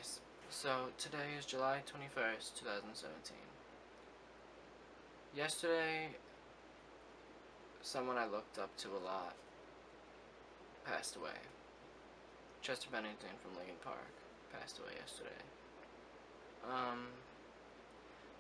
Anyways, so today is July 21st, 2017. Yesterday, someone I looked up to a lot passed away. Chester Bennington from Linkin Park passed away yesterday.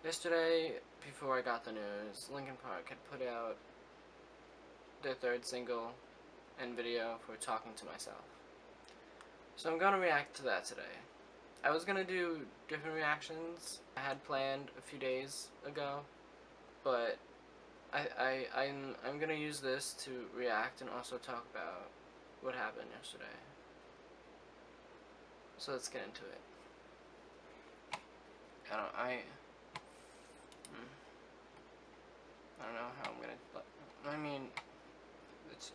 Yesterday, before I got the news, Linkin Park had put out their third single and video for Talking to Myself. So I'm going to react to that today. I was going to do different reactions I had planned a few days ago, but I'm going to use this to react and also talk about what happened yesterday. So let's get into it. I don't know how I'm gonna. I mean, it's.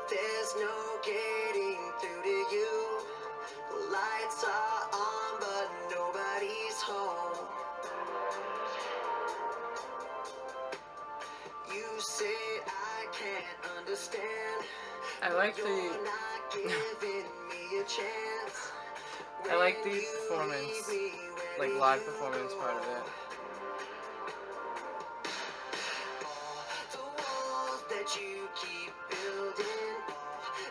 There's no getting through to you. The lights are on, but nobody's home. You say I can't understand. I like the I like the performance, like live performance part of it. You keep building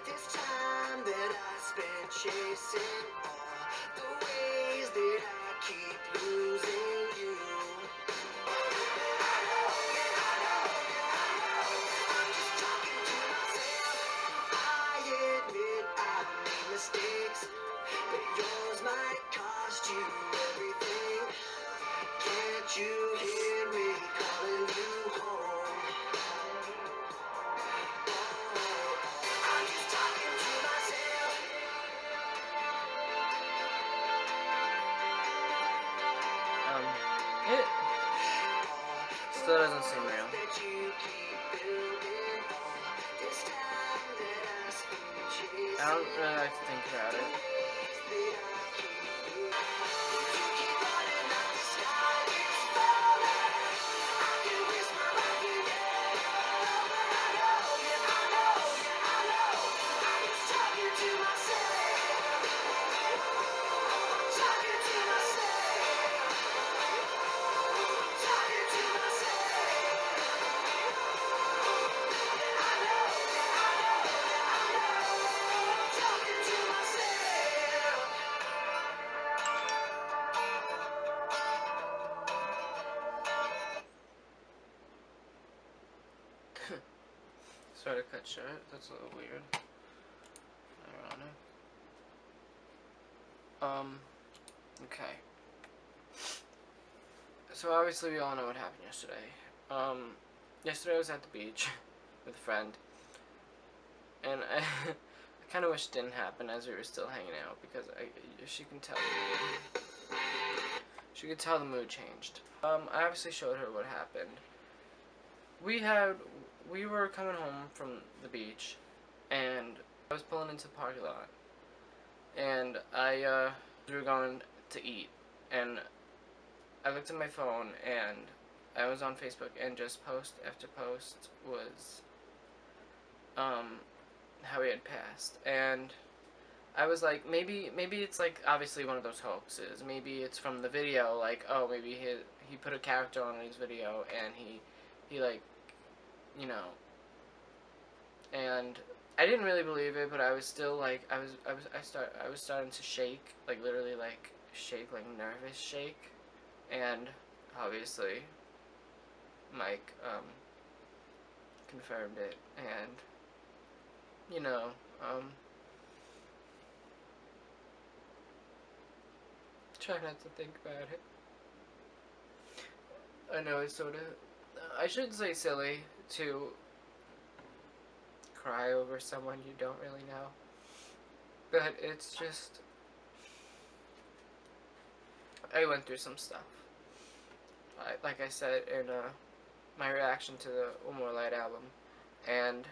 this time that I spent chasing the ways that I keep losing you. I know, I'm just talking to myself. I admit I made mistakes, but yours might cost you everything. Can't you hear me calling you home? It still doesn't seem real. I don't really like to think about it. Sort of cut short. That's a little weird. Ironic. Okay. So obviously we all know what happened yesterday. Yesterday I was at the beach with a friend, and I kind of wish it didn't happen as we were still hanging out, because she could tell the mood changed. I obviously showed her what happened. We were coming home from the beach, and I was pulling into the parking lot, and we were going to eat, and I looked at my phone, and I was on Facebook, and just post after post was, how he had passed, and I was like, maybe it's like, obviously one of those hoaxes, maybe it's from the video, like, oh, maybe he put a character on his video, and he like, you know, and I didn't really believe it, but I was still like, I was starting to shake, like literally like shake, like nervous shake, and obviously Mike confirmed it, and you know, try not to think about it. I know it's sort of, I shouldn't say silly to cry over someone you don't really know, But it's just, I went through some stuff. Like I said in my reaction to the One More Light album, and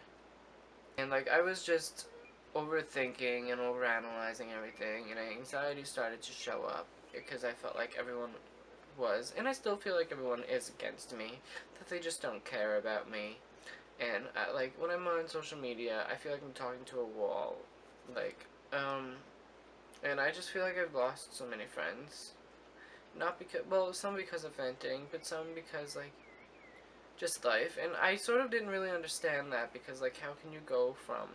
like I was just overthinking and overanalyzing everything, and anxiety started to show up because I felt like everyone was, and I still feel like everyone is against me, that they just don't care about me. And like when I'm on social media, I feel like I'm talking to a wall, like and I just feel like I've lost so many friends. Not because, well, some because of venting, but some because like just life. And I sort of didn't really understand that, because like how can you go from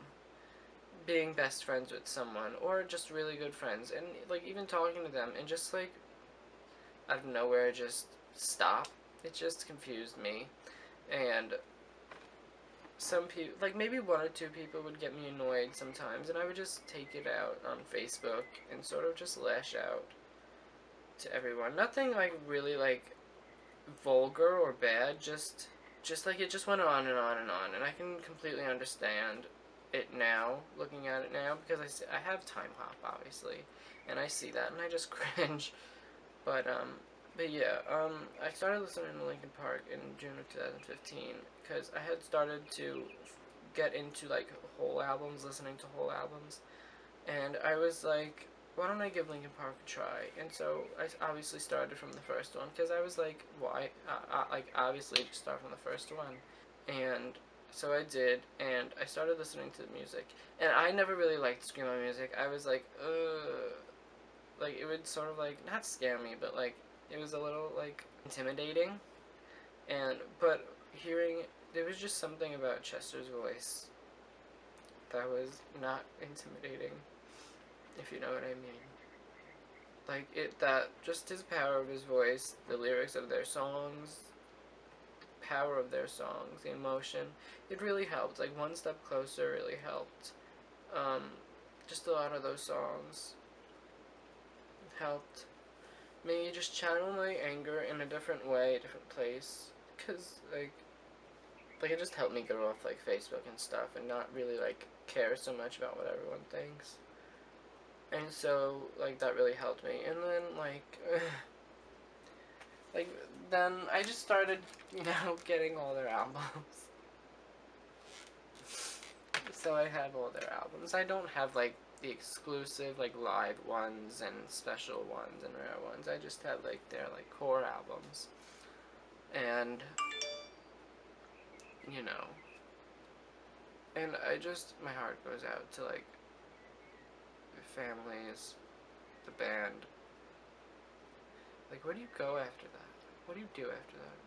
being best friends with someone or just really good friends and like even talking to them and just like out of nowhere just stop? It just confused me. And some people, like maybe one or two people, would get me annoyed sometimes, and I would just take it out on Facebook and sort of just lash out to everyone. Nothing like really like vulgar or bad, just like it just went on and on and on, and I can completely understand it now, looking at it now, because I have time hop, obviously, and I see that and I just cringe. But yeah, I started listening to Linkin Park in June of 2015 because I had started to get into like whole albums, listening to whole albums, and I was like, why don't I give Linkin Park a try? And so I obviously started from the first one because I was like, why? Like obviously just start from the first one, and so I did, and I started listening to the music, and I never really liked screamo music. I was like, like it would sort of like not scare me, but like it was a little like intimidating. And but hearing, there was just something about Chester's voice that was not intimidating, if you know what I mean. Like it, that just his power of his voice, the lyrics of their songs, power of their songs, the emotion, it really helped. Like One Step Closer really helped. Um, just a lot of those songs helped me just channel my anger in a different way, a different place, because like it just helped me get off like Facebook and stuff and not really like care so much about what everyone thinks. And so like that really helped me. And then like like then I just started, getting all their albums. So I have all their albums. I don't have like the exclusive like live ones and special ones and rare ones. I just have like their like core albums. And and my heart goes out to like the families, the band. Like where do you go after that? What do you do after that?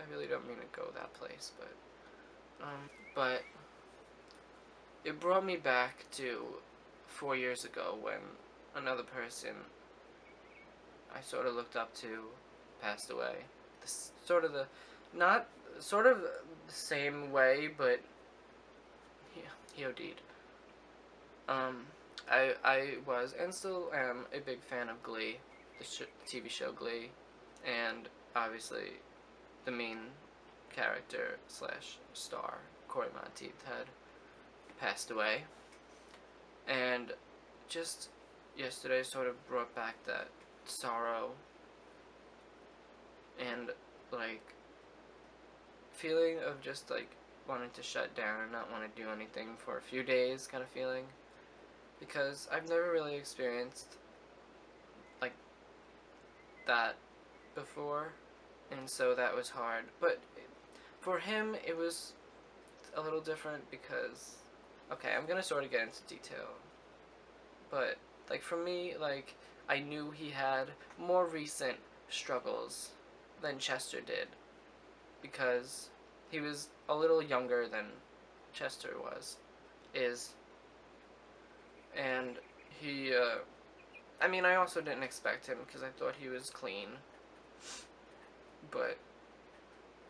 I really don't mean to go that place, but it brought me back to 4 years ago when another person I sort of looked up to passed away. Not sort of the same way, but yeah, he OD'd. I was and still am a big fan of Glee, the TV show Glee, and obviously the main character slash star, Corey Monteith, had passed away, and just yesterday sort of brought back that sorrow and like feeling of just like wanting to shut down and not want to do anything for a few days kind of feeling, because I've never really experienced like that before, and so that was hard. But for him it was a little different because, okay, I'm gonna sort of get into detail, but like for me, like I knew he had more recent struggles than Chester did, because he was a little younger than Chester is, and he, I mean, I also didn't expect him because I thought he was clean, but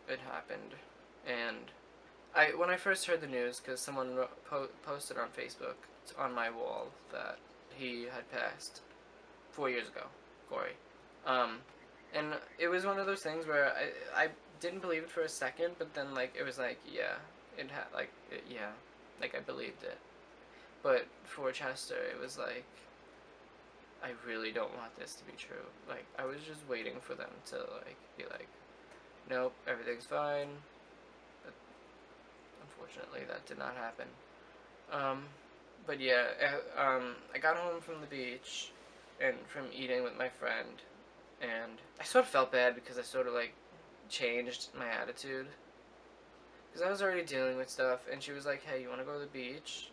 it happened, and when I first heard the news, because someone posted on Facebook on my wall that he had passed 4 years ago, Corey, and it was one of those things where I didn't believe it for a second, but then like it was like, yeah, it had like yeah, like I believed it. But for Chester, it was like, I really don't want this to be true. Like, I was just waiting for them to, like, be like, nope, everything's fine. But unfortunately, that did not happen. But yeah, I got home from the beach and from eating with my friend, and I sort of felt bad because I sort of, like, changed my attitude. Because I was already dealing with stuff, and she was like, hey, you want to go to the beach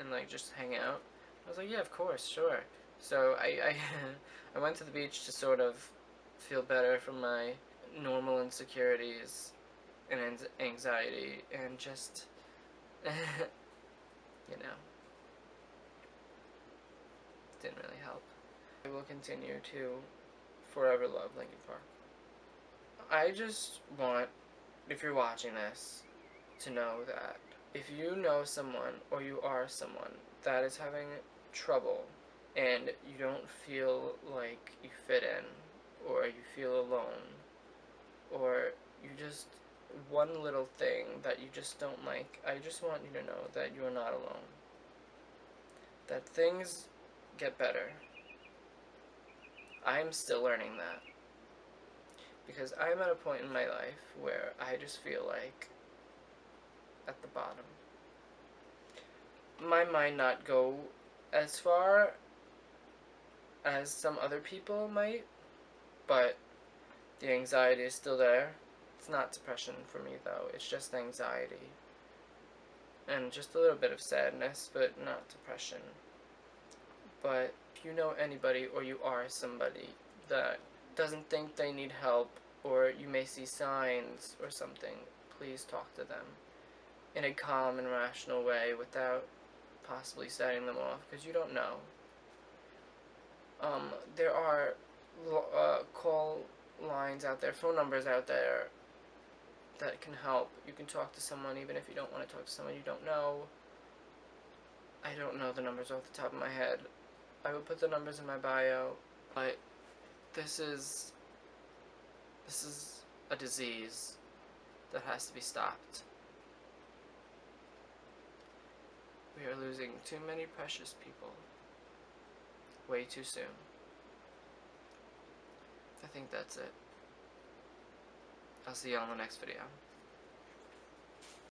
and, like, just hang out? I was like, yeah, of course, sure. So I went to the beach to sort of feel better from my normal insecurities and anxiety, and just, you know, didn't really help. I will continue to forever love Linkin Park. I just want, if you're watching this, to know that if you know someone or you are someone that is having trouble and you don't feel like you fit in, or you feel alone, or you just, one little thing that you just don't like, I just want you to know that you are not alone. That things get better. I'm still learning that. Because I'm at a point in my life where I just feel like at the bottom. My might not go as far as some other people might, but the anxiety is still there. It's not depression for me though, it's just anxiety. And just a little bit of sadness, but not depression. But if you know anybody or you are somebody that doesn't think they need help, or you may see signs or something, please talk to them in a calm and rational way without possibly setting them off, because you don't know. There are call lines out there, phone numbers out there that can help. You can talk to someone even if you don't want to talk to someone you don't know. I don't know the numbers off the top of my head. I will put the numbers in my bio, but this is a disease that has to be stopped. We are losing too many precious people way too soon. I think that's it. I'll see you on the next video.